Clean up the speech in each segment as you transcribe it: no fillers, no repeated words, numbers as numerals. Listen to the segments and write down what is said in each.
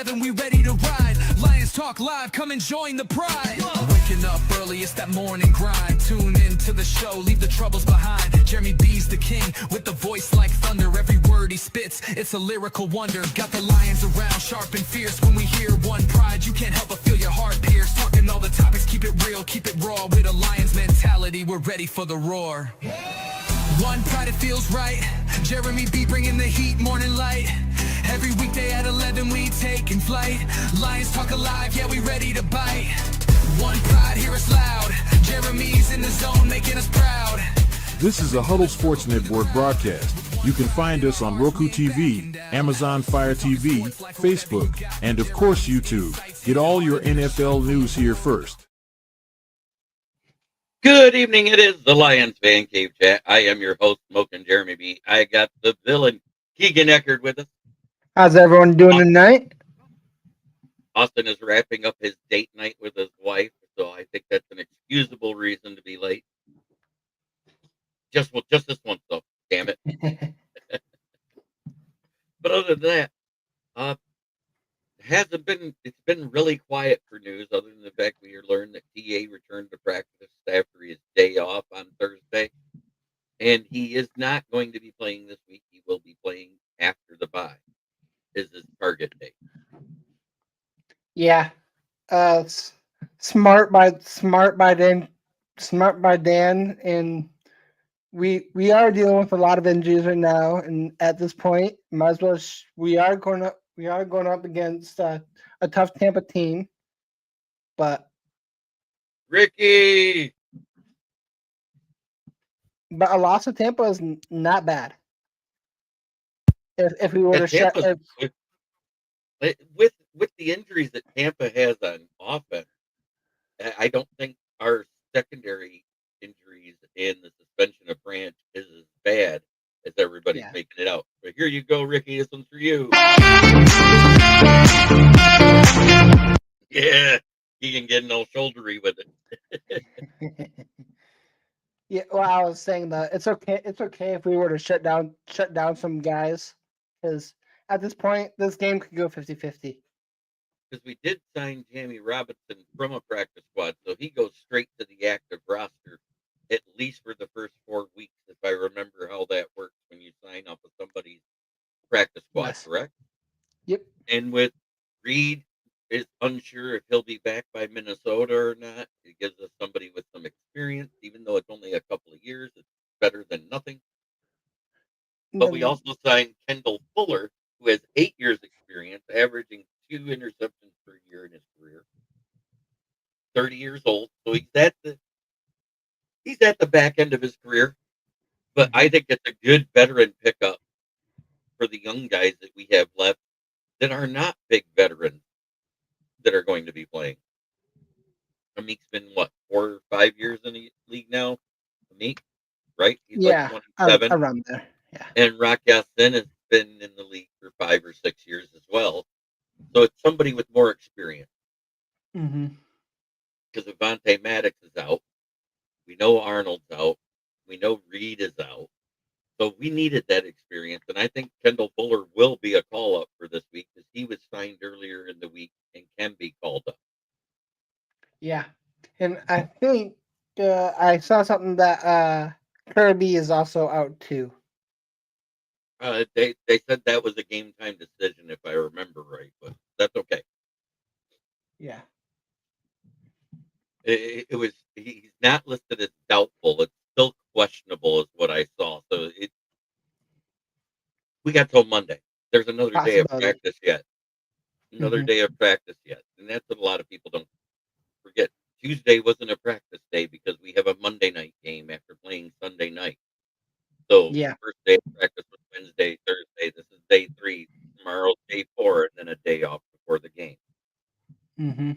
11, we ready to ride. Lions Talk Live, come and join the pride. Waking up early, it's that morning grind. Tune in to the show, leave the troubles behind. Jeremy B's the king, with the voice like thunder. Every word he spits, it's a lyrical wonder. Got the lions around, sharp and fierce. When we hear one pride, you can't help but feel your heart pierce. Talking all the topics, keep it real, keep it raw. With a Lions mentality, we're ready for the roar. One pride, it feels right. Jeremy B bringing the heat, morning light. Every weekday at 11, we taking flight. Lions Talk Alive, yeah, we ready to bite. One pride, hear us loud. Jeremy's in the zone, making us proud. This is a Huddle Sports Network broadcast. You can find us on Roku TV, Amazon Fire TV, Facebook, and of course YouTube. Get all your NFL news here first. Good evening. It is the Lions Fan Cave Chat. I am your host, Smokin' Jeremy B. I got the villain, Keegan Eckerd, with us. How's everyone doing tonight? Austin is wrapping up his date night with his wife, so I think that's an excusable reason to be late. Just this once, though. Damn it. But other than that, it's been really quiet for news, other than the fact we learned that TA returned to practice after his day off on Thursday, and he is not going to be playing this week. He will be playing after the bye. Is his target date? Yeah, smart by Dan, and we are dealing with a lot of injuries right now, and at this point, might as well we are going up against a tough Tampa team, but Ricky. But a loss of Tampa is not bad. If we were to shut with the injuries that Tampa has on offense, I don't think our secondary injuries and the suspension of Branch is as bad as everybody's making it out. But here you go, Ricky. This one's for you. Yeah, he can get no shouldery with it. Yeah, well, I was saying that it's okay. It's okay if we were to shut down some guys, because at this point, this game could go 50-50. Because we did sign Jamie Robinson from a practice squad, so he goes straight to the active roster, at least for the first 4 weeks, if I remember how that works when you sign up with somebody's practice squad, correct? Yep. And with Reed, is unsure if he'll be back by Minnesota or not. It gives us somebody with some experience, even though it's only a couple of years. It's better than nothing. But we also signed Kendall Fuller, who has 8 years experience, averaging 2 interceptions per year in his career. 30 years old, so he's at the back end of his career. But I think it's a good veteran pickup for the young guys that we have left that are not big veterans that are going to be playing. Amik's been 4 or 5 years in the league now. Amik, right? He's like 27 around there. Yeah. And Rock Yassin has been in the league for 5 or 6 years as well. So it's somebody with more experience. Mm-hmm. Because Avonte Maddox is out. We know Arnold's out. We know Reed is out. So we needed that experience. And I think Kendall Fuller will be a call-up for this week because he was signed earlier in the week and can be called up. Yeah. And I think I saw something that Kirby is also out too. They said that was a game time decision, if I remember right, but that's okay. Yeah. He's not listed as doubtful. It's still questionable, is what I saw. So we got till Monday. There's another day of practice yet. Day of practice yet, and that's what a lot of people don't forget. Tuesday wasn't a practice day because we have a Monday night game after playing Sunday night. So the first day of practice was Wednesday, Thursday. This is day 3. Tomorrow's day 4, and then a day off before the game. Mm-hmm.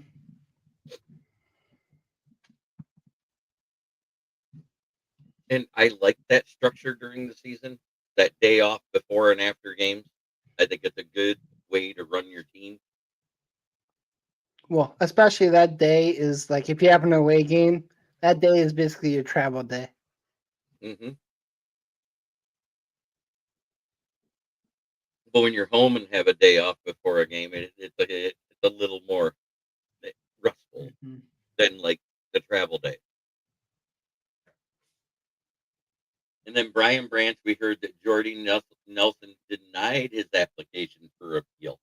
And I like that structure during the season, that day off before and after games. I think it's a good way to run your team. Well, especially that day is like if you have an away game, that day is basically your travel day. Mm-hmm. But when you're home and have a day off before a game, it's Brian Branch, we heard that Jordy Nelson denied his application for appeal.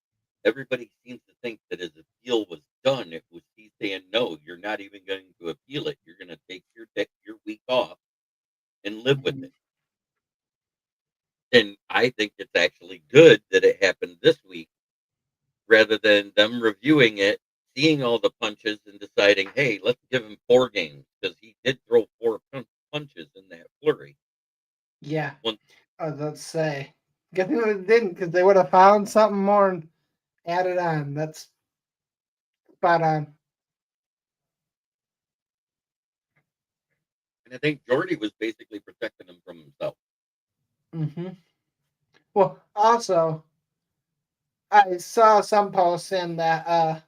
Everybody seems to think that his appeal was done. It was he's saying, no, you're not even going to appeal it. You're going to take your week off and live with Mhm. it. And I think it's actually good that it happened this week rather than them reviewing it, seeing all the punches and deciding, hey, let's give him 4 games because he did throw 4 punches in that flurry. Yeah, One, I was about to say. Good thing they didn't, because they would have found something more and added on. That's spot on. and I think Jordy was basically protecting him from himself. Hmm. Well, also, I saw some posts saying that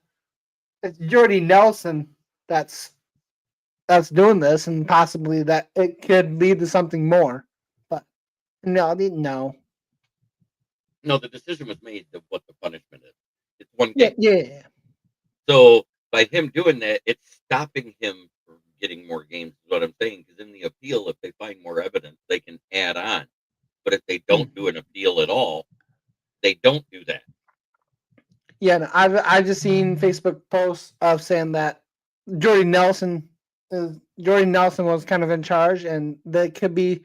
it's Jordy Nelson that's doing this, and possibly that it could lead to something more. But no, I didn't know. No, the decision was made of what the punishment is. It's 1 game. Yeah. So by him doing that, it's stopping him from getting more games, is what I'm saying. Because in the appeal, if they find more evidence, they can add on. But if they don't do an appeal at all, they don't do that. Yeah, no, I've just seen Facebook posts of saying that Jordy Nelson Jordy Nelson was kind of in charge, and that could be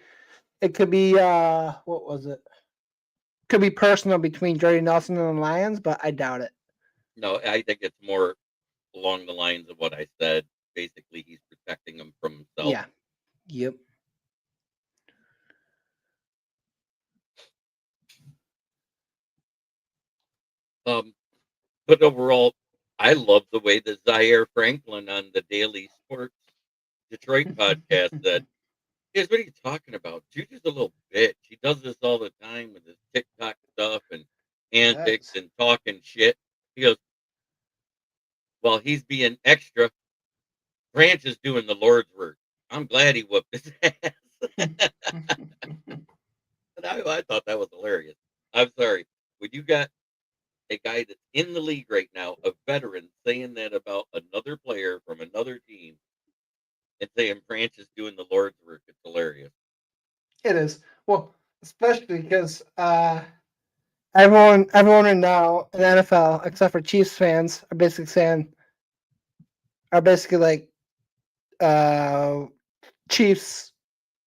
what was it? Could be personal between Jordy Nelson and the Lions, but I doubt it. No, I think it's more along the lines of what I said. Basically, he's protecting him from himself. Yeah. Yep. But overall, I love the way that Zaire Franklin on the Daily Sports Detroit podcast said, "Here's what are you talking about? Juju's a little bitch. He does this all the time with his TikTok stuff and antics Yes. and talking shit." He goes, "While he's being extra, Branch is doing the Lord's work. I'm glad he whooped his ass." And I thought that was hilarious. I'm sorry. When you got a guy that's in the league right now, a veteran, saying that about another player from another team and saying Branch is doing the Lord's work, it's hilarious. It is. Well, especially because everyone right now in the NFL, except for Chiefs fans, are basically like uh Chiefs.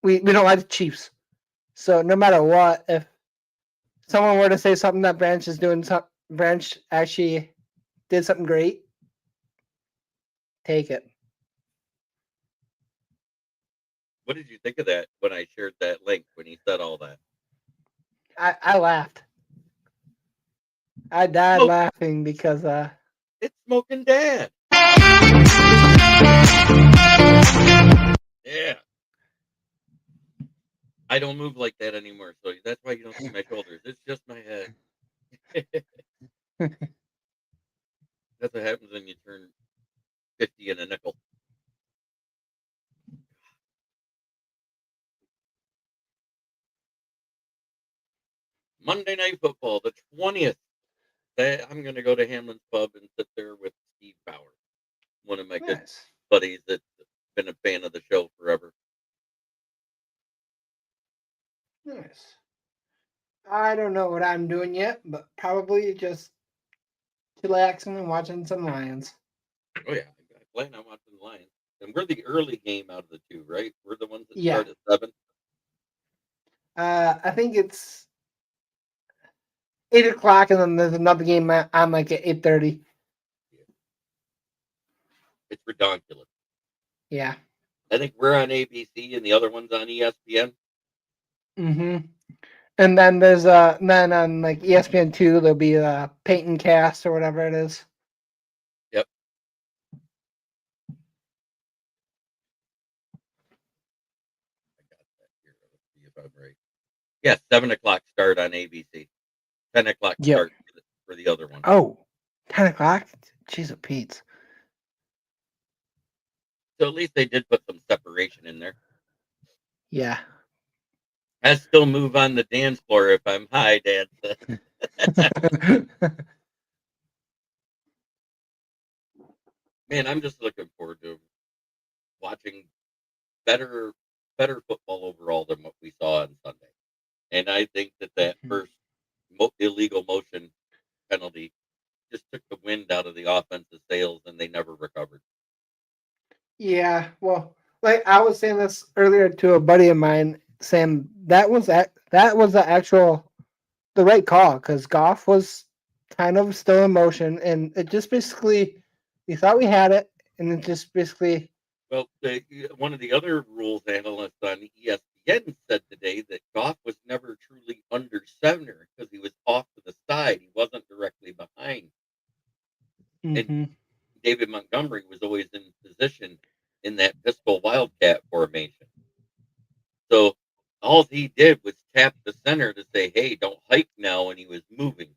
We don't like the Chiefs. So no matter what, if someone were to say something that Branch actually did something great, take it. What did you think of that when I shared that link when he said all that? I laughed. I died Smoke, laughing because it's Smoking Dad. Yeah. I don't move like that anymore, so that's why you don't see my shoulders. It's just my head. That's what happens when you turn 50 and a nickel. Monday Night Football, the 20th. I'm going to go to Hamlin's Pub and sit there with Steve Bauer, one of my good nice. buddies that's been a fan of the show forever. Nice. I don't know what I'm doing yet, but probably just chillaxing and watching some Lions. Oh, yeah. I plan on watching the Lions. And we're the early game out of the two, right? We're the ones that Yeah. start at 7. I think it's 8 o'clock, and then there's another game on like at 8:30. Yeah. It's ridiculous. Yeah. I think we're on ABC and the other one's on ESPN. Mm-hmm. And then then on like ESPN2 there'll be a Peyton Cast or whatever it is. Yep. I got that here. Let's see if I'm right. Yeah, 7 o'clock start on ABC. 10 o'clock Yep. start for the other one. Oh, 10 o'clock? Jeez, of Pete. So at least they did put some separation in there. Yeah. I still move on the dance floor if I'm high, Dad said. Man, I'm just looking forward to watching better football overall than what we saw on Sunday. And I think that Mhm. first illegal motion penalty just took the wind out of the offensive sails, and they never recovered. Yeah, well, like I was saying this earlier to a buddy of mine, Sam. That was the actual the right call because Goff was kind of still in motion, and it just basically we thought we had it, and it just basically Well, one of the other rules analysts on ESPN said today that Goff was never truly under center because he was off to the side. He wasn't directly behind. And hmm David Montgomery was always in position in that pistol wildcat formation. So all he did was tap the center to say, "Hey, don't hike now," and he was moving.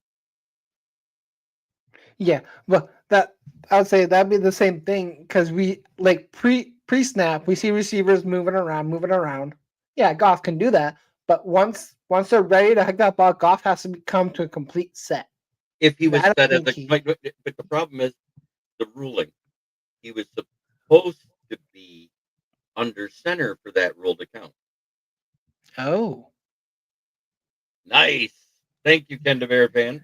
yeah. But that I would say that'd be the same thing because we like pre snap we see receivers moving around. Yeah, Goff can do that, but once they're ready to hike that ball, Goff has to come to a complete set. If he And was I don't set as think a, he. but the problem is the ruling. He was supposed to be under center for that rule to count. Oh. Nice. Thank you, Ken Bear fan.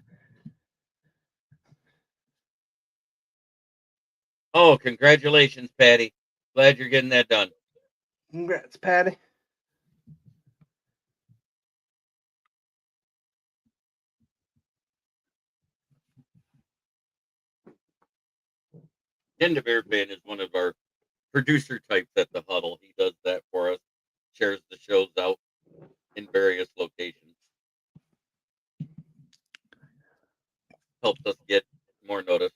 Oh, congratulations, Patty. Glad you're getting that done. Congrats, Patty. Ken Bear fan is one of our producer types at the huddle. He does that for us, shares the shows out in various locations, helps us get more notice.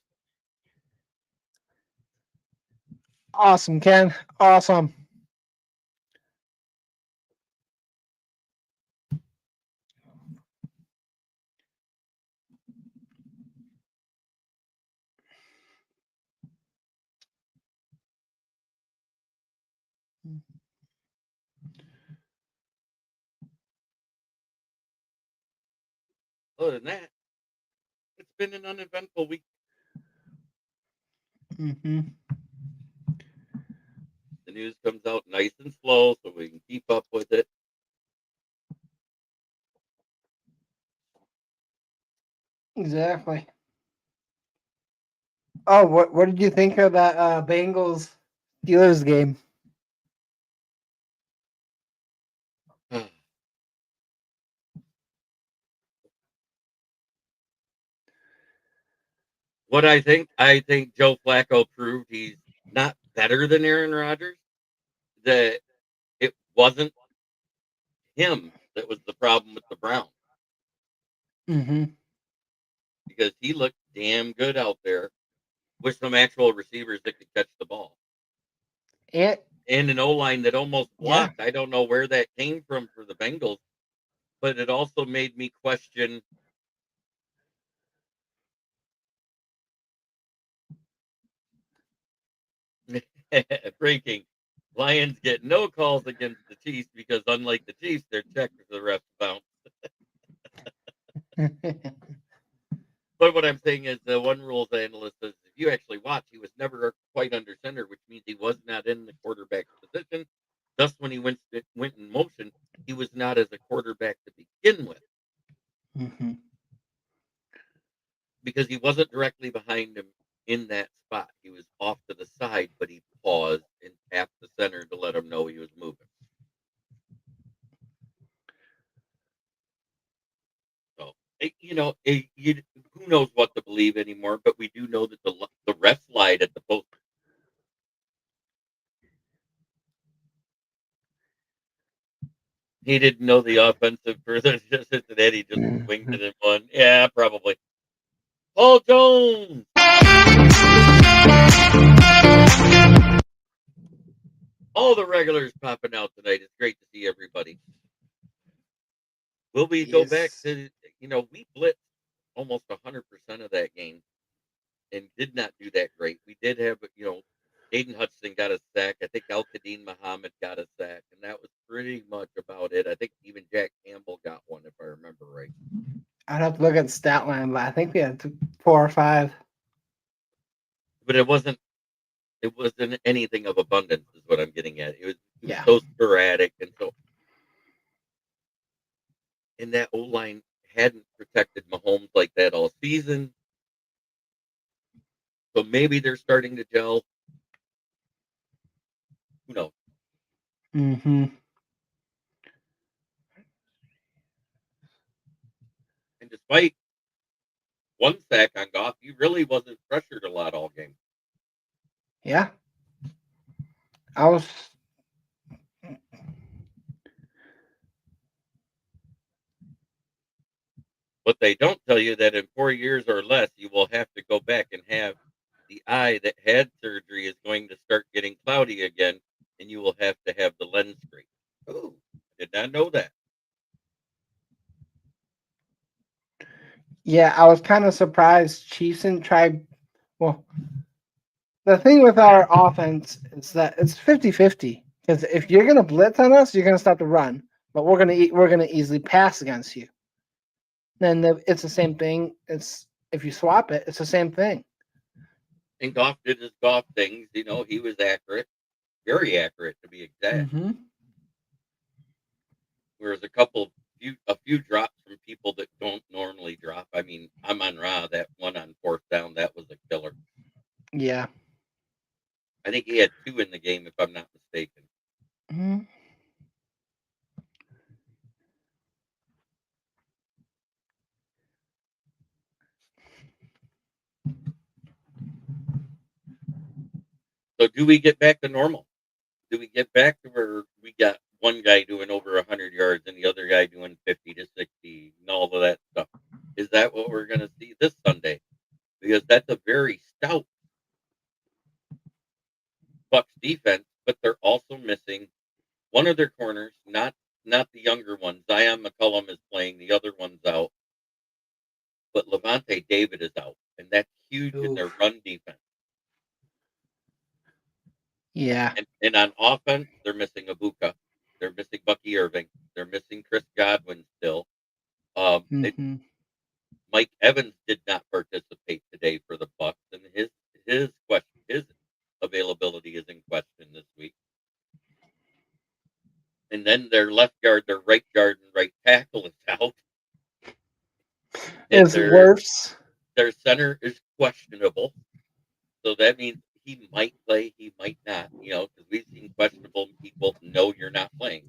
Awesome, Ken. Awesome. Other than that, it's been an uneventful week. Mm-hmm. The news comes out nice and slow so we can keep up with it. Exactly. Oh, what did you think of that Bengals Steelers game? What I think Joe Flacco proved he's not better than Aaron Rodgers. That it wasn't him that was the problem with the Browns Mm-hmm. because he looked damn good out there with some actual receivers that could catch the ball And and an O line that almost yeah, blocked. I don't know where that came from for the Bengals, but it also made me question. Breaking. Lions get no calls against the Chiefs because, unlike the Chiefs, their checkers the refs bounce. But what I'm saying is, the one rules analyst says if you actually watch, he was never quite under center, which means he was not in the quarterback's position. Thus, when he went in motion, he was not as a quarterback to begin with mm-hmm. because he wasn't directly behind him in that spot. He was off to the side, but he paused and tapped the center to let him know he was moving. So, who knows what to believe anymore? But we do know that the refs lied at the post. He didn't know the offensive for the Cincinnati just winged it and won. Yeah, probably. Paul Jones. All the regulars popping out tonight. It's great to see everybody. Will we go back Yes. to we blitzed almost 100% of that game and did not do that great. We did have Aiden Hudson got a sack. I think Al Qadim Muhammad got a sack, and that was pretty much about it. I think even Jack Campbell got one, if I remember right. I'd have to look at the stat line, but I think we had 4 or 5. But it wasn't anything of abundance, is what I'm getting at. It was Yeah. so sporadic and so and that O line hadn't protected Mahomes like that all season. So maybe they're starting to gel. Who knows? Mm-hmm. And despite one sack on Goff, he really wasn't pressured a lot all game. Yeah. I was. But they don't tell you that in 4 years or less, you will have to go back and have the eye that had surgery is going to start getting cloudy again, and you will have to have the lens screen. Oh, did not know that. Yeah, I was kind of surprised Chiefs didn't try. Well, the thing with our offense is that it's 50-50. Because if you're gonna blitz on us, you're gonna stop the run. But we're gonna easily pass against you. Then it's the same thing. It's if you swap it, it's the same thing. And Goff did his Goff things. He was accurate, very accurate to be exact. Mm-hmm. Whereas a few drops from people that don't normally drop. I mean, Amon-Ra, that one on fourth down, that was a killer. Yeah. I think he had 2 in the game, if I'm not mistaken. Mm-hmm. So do we get back to normal? Do we get back to where we got one guy doing over 100 yards and the other guy doing 50 to 60 and all of that stuff? Is that what we're going to see this Sunday? Because that's a very stout Bucks defense, but they're also missing one of their corners, not the younger one. Zion McCullum is playing, the other one's out, but Levante David is out, and that's huge in their Oof. run defense. Yeah. And on offense, they're missing Abuka, they're missing Bucky Irving, they're missing Chris Godwin still. Mm-hmm. Mike Evans did not participate today for the Bucks, and his availability is in question this week. And then their left guard, their right guard, and right tackle is out. And It's worse. their center is questionable. So that means he might play, he might not, because we've seen questionable people. No, you're not playing.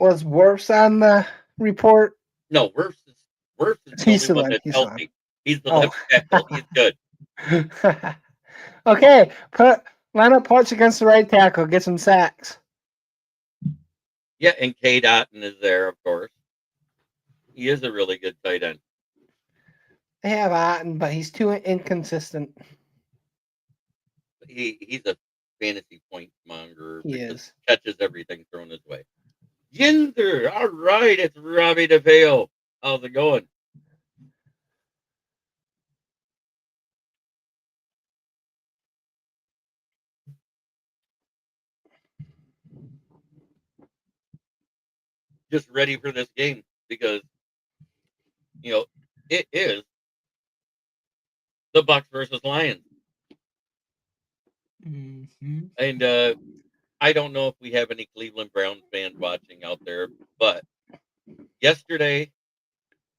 Was worse on the report? No, Wirfs is the He's only the one one. that's He's the one. healthy. He's the Oh. left tackle. He's good. Okay, line up Porch against the right tackle. Get some sacks. Yeah, and K. Dotton is there, of course. He is a really good tight end. They have Otten, but he's too inconsistent. He's a fantasy point monger He because is. he catches everything thrown his way. Yinder, all right, it's Robbie DeFeo. How's it going? Just ready for this game because it is the Bucks versus Lions, Mm-hmm. and I don't know if we have any Cleveland Browns fans watching out there, but yesterday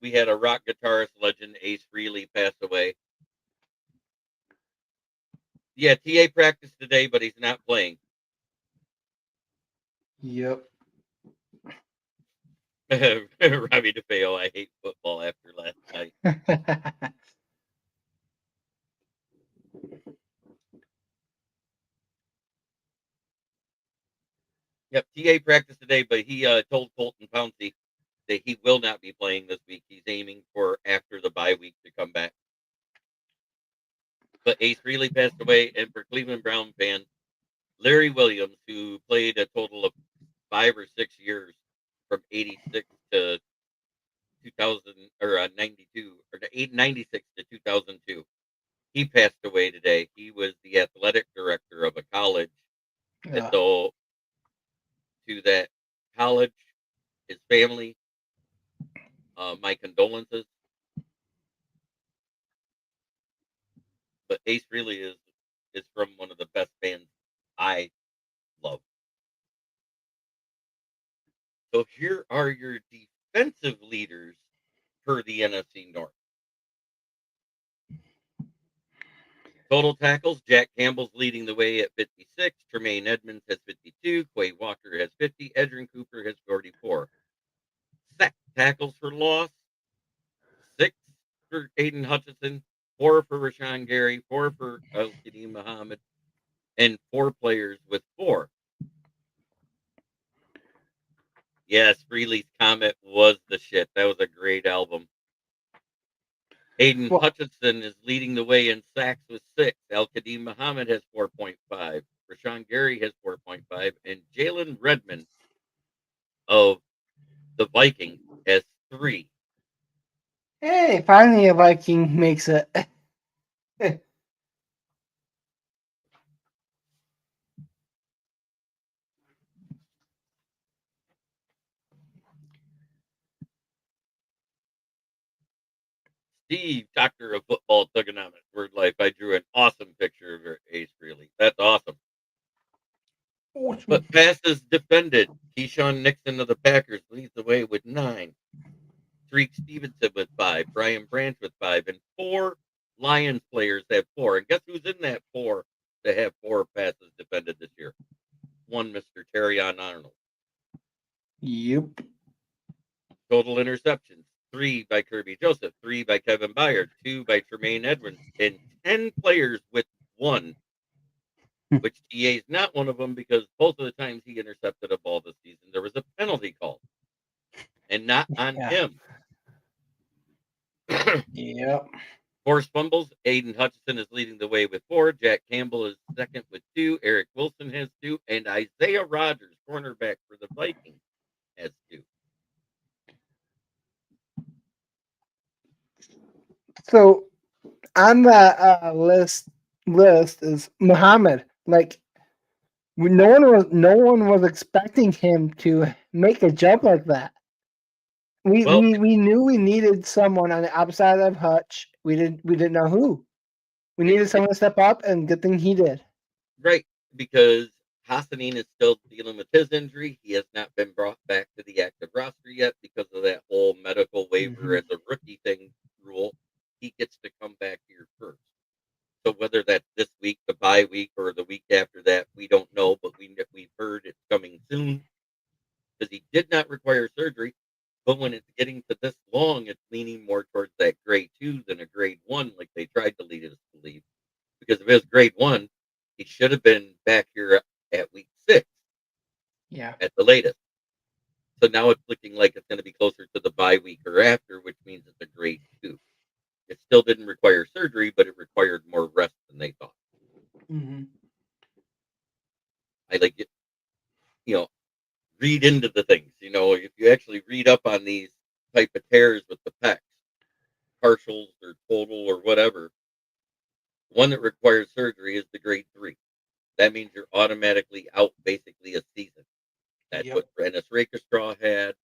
we had a rock guitarist legend, Ace Frehley, pass away. Yeah, TA practiced today, but he's not playing. Yep. Robbie DeFeo, I hate football after last night. Yep, TA practiced today, but he told Colton Pouncey that he will not be playing this week. He's aiming for after the bye week to come back. But Ace Frehley passed away, and for Cleveland Brown fans, Larry Williams, who played a total of 5 or 6 years from '86 to 2000 or 92 or 96 to 2002. He passed away today. He was the athletic director of a college. And Yeah. so to that college, his family, my condolences. But Ace really is from one of the best bands I love. So here are your defensive leaders per the NFC North. Total tackles, Jack Campbell's leading the way at 56. Tremaine Edmonds has 52. Quay Walker has 50. Edrin Cooper has 44. Sack tackles for loss, 6 for Aiden Hutchinson, 4 for Rashawn Gary, 4 for Al-Qadim Muhammad, and 4 players with 4. Yes, Freely's Comet was the shit. That was a great album. Aiden Well, Hutchinson is leading the way in sacks with 6. Al-Qadim Muhammad has 4.5. Rashawn Gary has 4.5. And Jalen Redmond of the Vikings has 3. hey, finally a Viking makes it. Steve, doctor of football thugonomics, word life. I drew an awesome picture of your Ace Freely. That's awesome. But passes defended. Keyshawn Nixon of the Packers leads the way with 9. Tariq Stevenson with 5. Brian Branch with 5. And 4 Lions players have 4. And guess who's in that 4 to have 4 passes defended this year? One, Mr. Terrion Arnold. Yep. Total interceptions. 3 by Kirby Joseph. 3 by Kevin Byard. 2 by Tremaine Edwards. And 10 players with 1. Which TA is not one of them because both of the times he intercepted a ball this season, there was a penalty called. And not on him. Yep. Forced fumbles, Aiden Hutchinson is leading the way with 4. Jack Campbell is second with 2. Eric Wilson has 2. And Isaiah Rogers, cornerback for the Vikings, has 2. So on that list is Muhammad. Like no one was expecting him to make a jump like that. We knew we needed someone on the outside of Hutch. We didn't know who. We needed someone to step up, and good thing he did. Right, because Hassanin is still dealing with his injury. He has not been brought back to the active roster yet because of that whole medical waiver as a rookie thing rule. He gets to come back here first. So whether that's this week, the bye week, or the week after that, we don't know, but we've heard it's coming soon because he did not require surgery. But when it's getting to this long, it's leaning more towards that grade 2 than a grade 1, like they tried to lead us to believe. Because if it was grade 1, he should have been back here at week 6. Yeah. At the latest. So now it's looking like it's going to be closer to the bye week or after, which means it's a grade 2. It still didn't require surgery, but it required more rest than they thought. Mm-hmm. I like it, read into the things. If you actually read up on these type of tears with the pecs, partials or total or whatever, one that requires surgery is the grade 3. That means you're automatically out basically a season. That's what Rennis Rakerstraw had,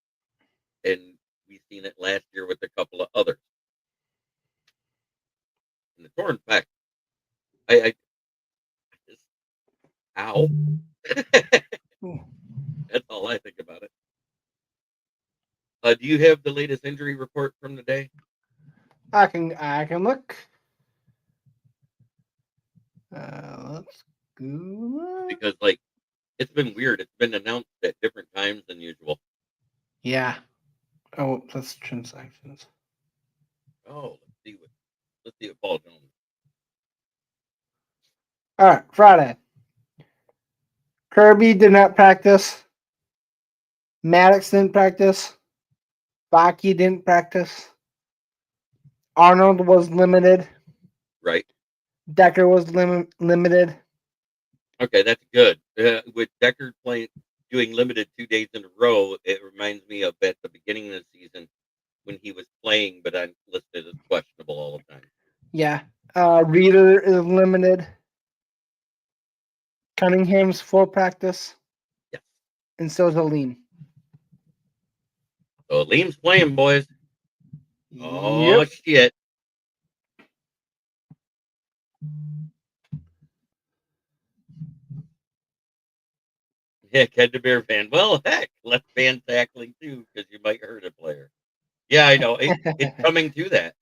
and we've seen it last year with a couple of others. And the torn pec, I just, ow. That's all I think about it. Do you have the latest injury report from the day? I can look. Let's go. Because it's been weird. It's been announced at different times than usual. Yeah. Oh, that's transactions. Oh, let's see what Paul Jones. All right, Friday. Kirby did not practice. Maddox didn't practice. Baki didn't practice. Arnold was limited. Right. Decker was limited. Okay, that's good. With Decker doing limited 2 days in a row, it reminds me of at the beginning of the season when he was playing, but I'm listed as questionable all the time. Yeah. Reader is limited. Cunningham's full practice. Yes. And so is Aleem. So Liam's playing, boys. Oh, shit. Yeah, Ken the Bear fan. Well, heck, left band tackling too, because you might hurt a player. Yeah, I know. It's coming to that.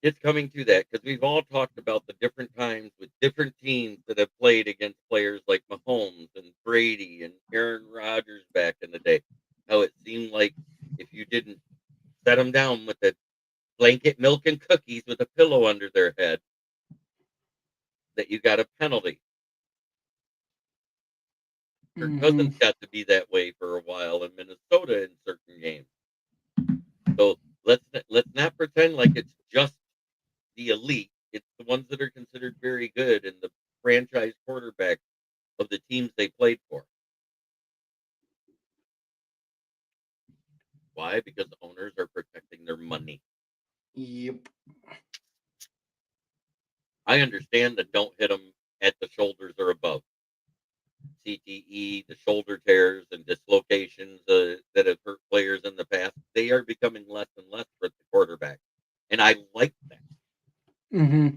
It's coming to that because we've all talked about the different times with different teams that have played against players like Mahomes and Brady and Aaron Rodgers back in the day. How it seemed like if you didn't set them down with a blanket milk and cookies with a pillow under their head, that you got a penalty. Kirk Hmm. Cousins got to be that way for a while in Minnesota in certain games. So let's not pretend like it's just the elite. It's the ones that are considered very good and the franchise quarterback of the teams they played for. Why? Because owners are protecting their money. Yep. I understand that don't hit them at the shoulders or above. CTE, the shoulder tears and dislocations that have hurt players in the past, they are becoming less and less for the quarterback. And I like that. Hmm.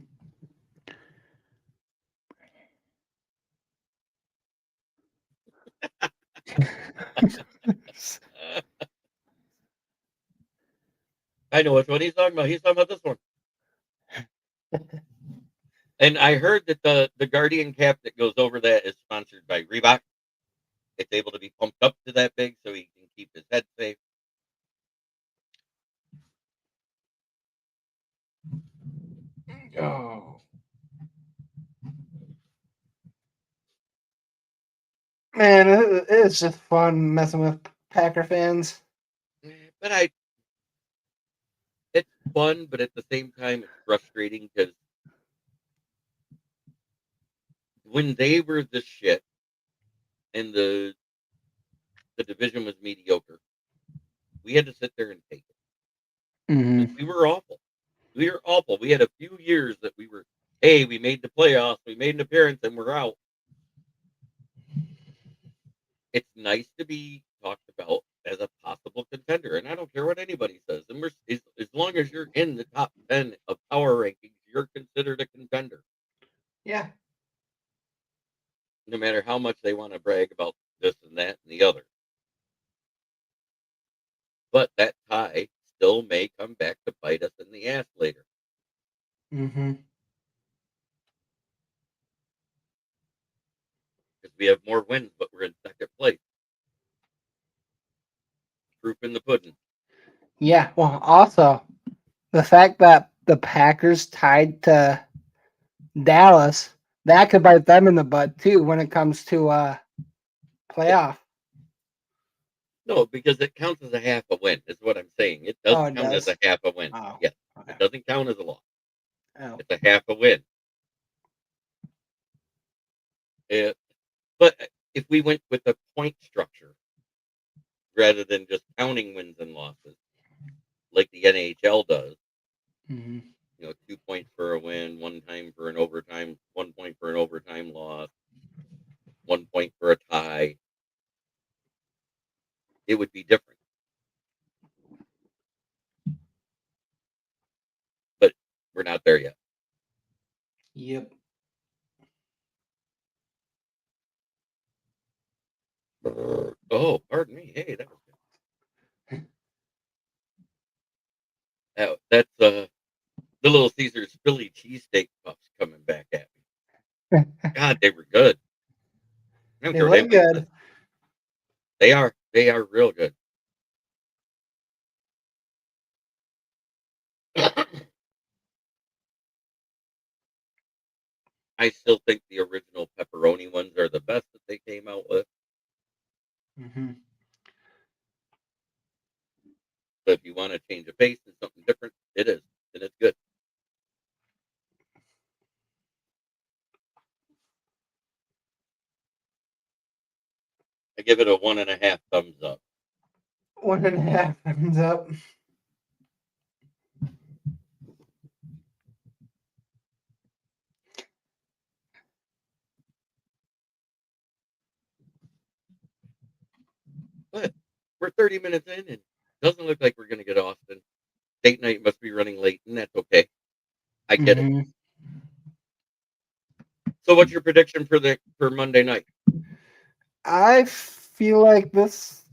I know which one he's talking about. He's talking about this one. And I heard that the Guardian cap that goes over that is sponsored by Reebok. It's able to be pumped up to that big so he can keep his head safe. Oh man, it's just fun messing with Packer fans. But it's fun, but at the same time, it's frustrating because when they were the shit and the division was mediocre, we had to sit there and take it. Hmm. 'Cause we were awful. We were awful. We had a few years that we were, hey, we made the playoffs, we made an appearance, and we're out. It's nice to be talked about as a possible contender, and I don't care what anybody says. And as long as you're in the top 10 of power rankings, you're considered a contender, Yeah. no matter how much they want to brag about this and that and the other. But that tie still may come back to bite us in the ass later Hmm. because we have more wins, but we're in second place. Proof in the pudding. Yeah. Well, also the fact that the Packers tied to Dallas, that could bite them in the butt too when it comes to It, playoff. no, because it counts as a half a win, is what I'm saying. It does Oh, it count as does. a half a win. Oh. Yes, Okay. it doesn't count as a loss. Oh. It's a half a win. It, but if we went with a point structure rather than just counting wins and losses, like the NHL does, Hmm. 2 points for a win, 1 time for an overtime, 1 point for an overtime loss, 1 point for a tie, it would be different. But we're not there yet. Yep. Oh, pardon me. Hey, that was good. That's the Little Caesars Philly cheesesteak puffs coming back at me. God, they were good. I don't They care what look anybody says. good. They are. They are real good. I still think the original pepperoni ones are the best that they came out with. Hmm. But if you want to change a pace and something different, it is. And it's good. I give it a 1.5 thumbs up. 1.5 thumbs up. But we're 30 minutes in and it doesn't look like we're going to get Austin. Date night must be running late, and that's okay. I get it. Hmm. So what's your prediction for Monday night? I feel like this.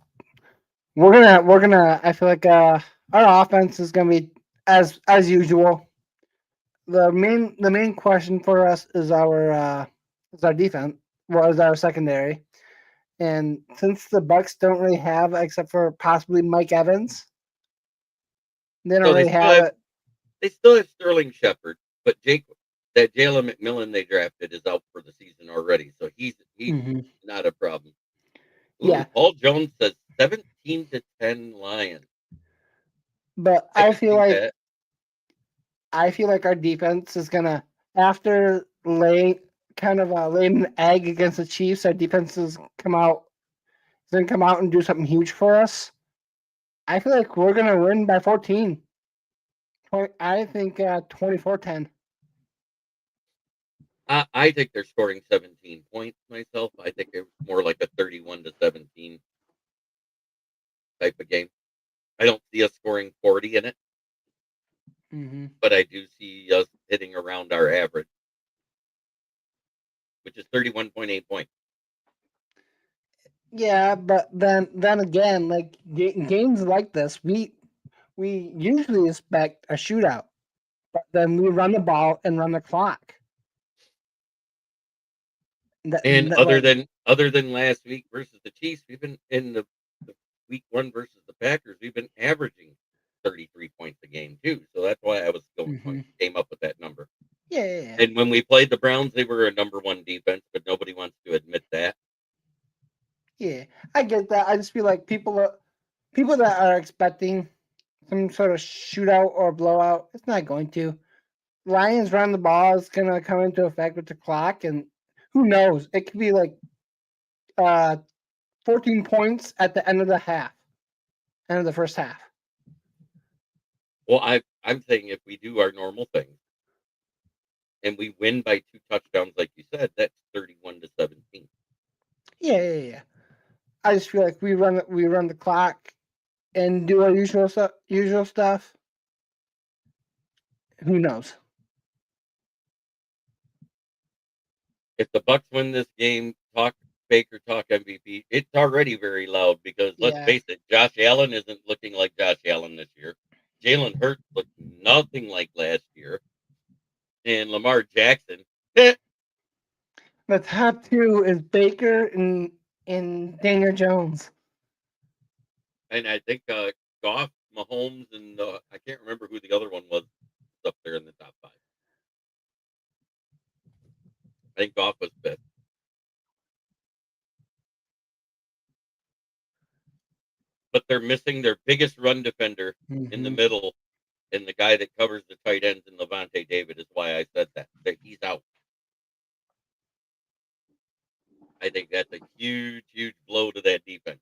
We're gonna. I feel like our offense is gonna be as usual. The main question for us is our defense. Well, is our secondary. And since the Bucks don't really have, except for possibly Mike Evans, they don't So really have it. they still have Sterling Shepard, but that Jalen McMillan they drafted is out for the season already, so he's Hmm. not a problem. Ooh, Yeah, Paul Jones says 17-10 Lions. but I could see that. I feel like our defense is gonna after laying an egg against the Chiefs. Our defense is gonna come out and do something huge for us. I feel like we're gonna win by 14. I think 24-10. I think they're scoring 17 points myself. I think it's more like a 31-17 type of game. I don't see us scoring 40 in it, Mm-hmm. but I do see us hitting around our average, which is 31.8 points. Yeah, but then again, like games like this, we usually expect a shootout, but then we run the ball and run the clock. And Like other than last week versus the Chiefs, we've been in the week one versus the Packers, we've been averaging 33 points a game too. So that's why I was hmm came up with that number. yeah. And when we played the Browns, they were a number one defense, but nobody wants to admit that. Yeah, I get that. I just feel like people that are expecting some sort of shootout or blowout, it's not going to. Lions run the ball is gonna come into effect with the clock, and who knows? It could be like uh 14 points at the end of the first half. Well, I'm saying if we do our normal thing and we win by 2 touchdowns, like you said, that's 31-17. Yeah. I just feel like we run the clock and do our usual stuff. Who knows? If the Bucks win this game, talk Baker, talk MVP. It's already very loud because let's Yeah, face it, Josh Allen isn't looking like Josh Allen this year. Jalen Hurts looked nothing like last year, and Lamar Jackson. And the top two is Baker and Daniel Jones. I think Goff, Mahomes, and I can't remember who the other one was up there in the top five. I think Goff was fifth. But they're missing their biggest run defender in the Mm-hmm. middle, and the guy that covers the tight ends in Levante David is why I said that he's out. I think that's a huge, huge blow to that defense.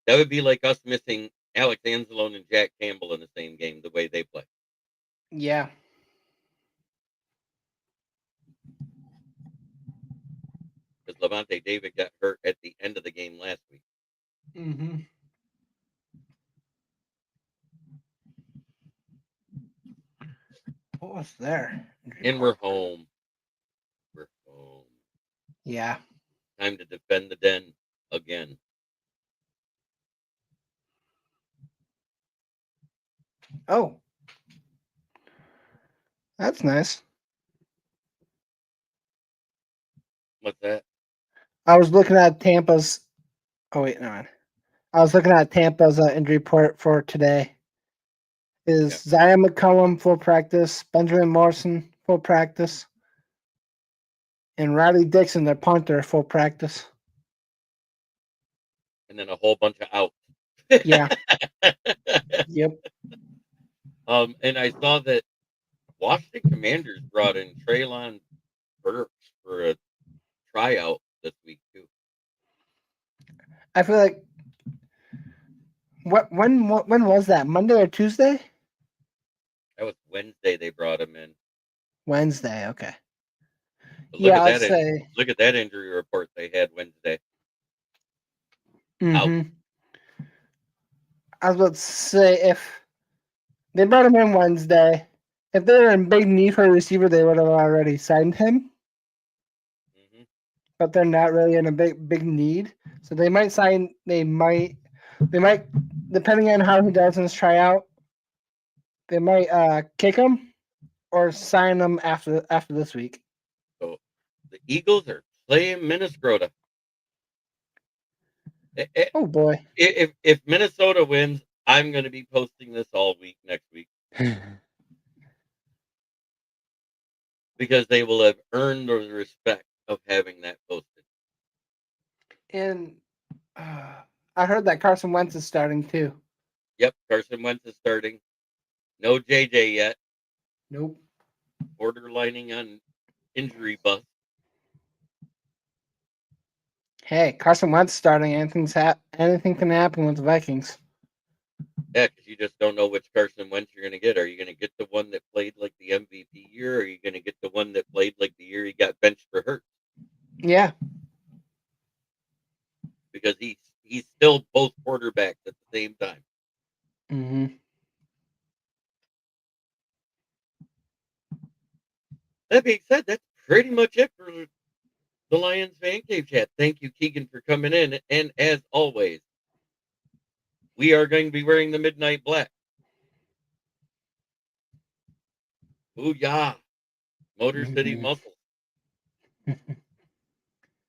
That would be like us missing Alex Anzalone and Jack Campbell in the same game, the way they play. Yeah. Because Levante David got hurt at the end of the game last week. Mm-hmm. What was there? And we're home. We're home. Yeah. Time to defend the den again. Oh, that's nice. What's that? I was looking at Tampa's. Oh wait, no. I was looking at Tampa's injury report for today. Is Yeah. Zion McCollum full practice? Benjamin Morrison full practice? And Riley Dixon, their punter, full practice. And then a whole bunch of outs. Yeah. Yep. And I saw that Washington Commanders brought in Traylon Burks for a tryout this week too. I feel like when was that? Monday or Tuesday? That was Wednesday they brought him in. Wednesday. Okay. But Yeah, I'd say. look at that injury report they had Wednesday. Out. Mm-hmm. I was about to say if they brought him in Wednesday, if they were in big need for a receiver, they would have already signed him. Mm-hmm. but they're not really in a big need. So they might sign. They might, depending on how he does in his tryout, they might kick him or sign him after this week. So the Eagles are playing Minnesota. Oh boy! If Minnesota wins, I'm going to be posting this all week next week because they will have earned the respect of having that posted. And I heard that Carson Wentz is starting too. Yep, Carson Wentz is starting. No JJ yet. Nope. Borderlining on injury bust. Hey, Carson Wentz starting. Anything can happen with the Vikings. Yeah, because you just don't know which Carson Wentz you're going to get. Are you going to get the one that played like the MVP year, or are you going to get the one that played like the year he got benched for hurt? Yeah. Because he's still both quarterbacks at the same time. Mm-hmm. That being said, that's pretty much it for the Lions Fan Cave chat. Thank you, Keegan, for coming in. And as always, we are going to be wearing the midnight black. Booyah! Motor City Muscle.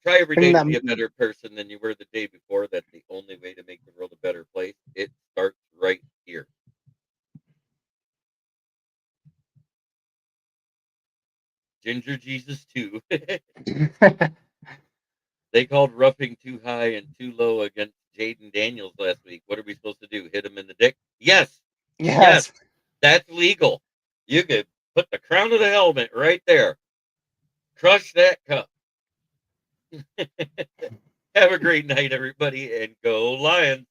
Try every day to be a better person than you were the day before. That's the only way to make the world a better place. It starts right here. Ginger Jesus 2. They called roughing too high and too low against Jaden Daniels last week. What are we supposed to do? Hit him in the dick? Yes. Yes. That's legal. You could put the crown of the helmet right there. Crush that cup. Have a great night, everybody, and go Lions.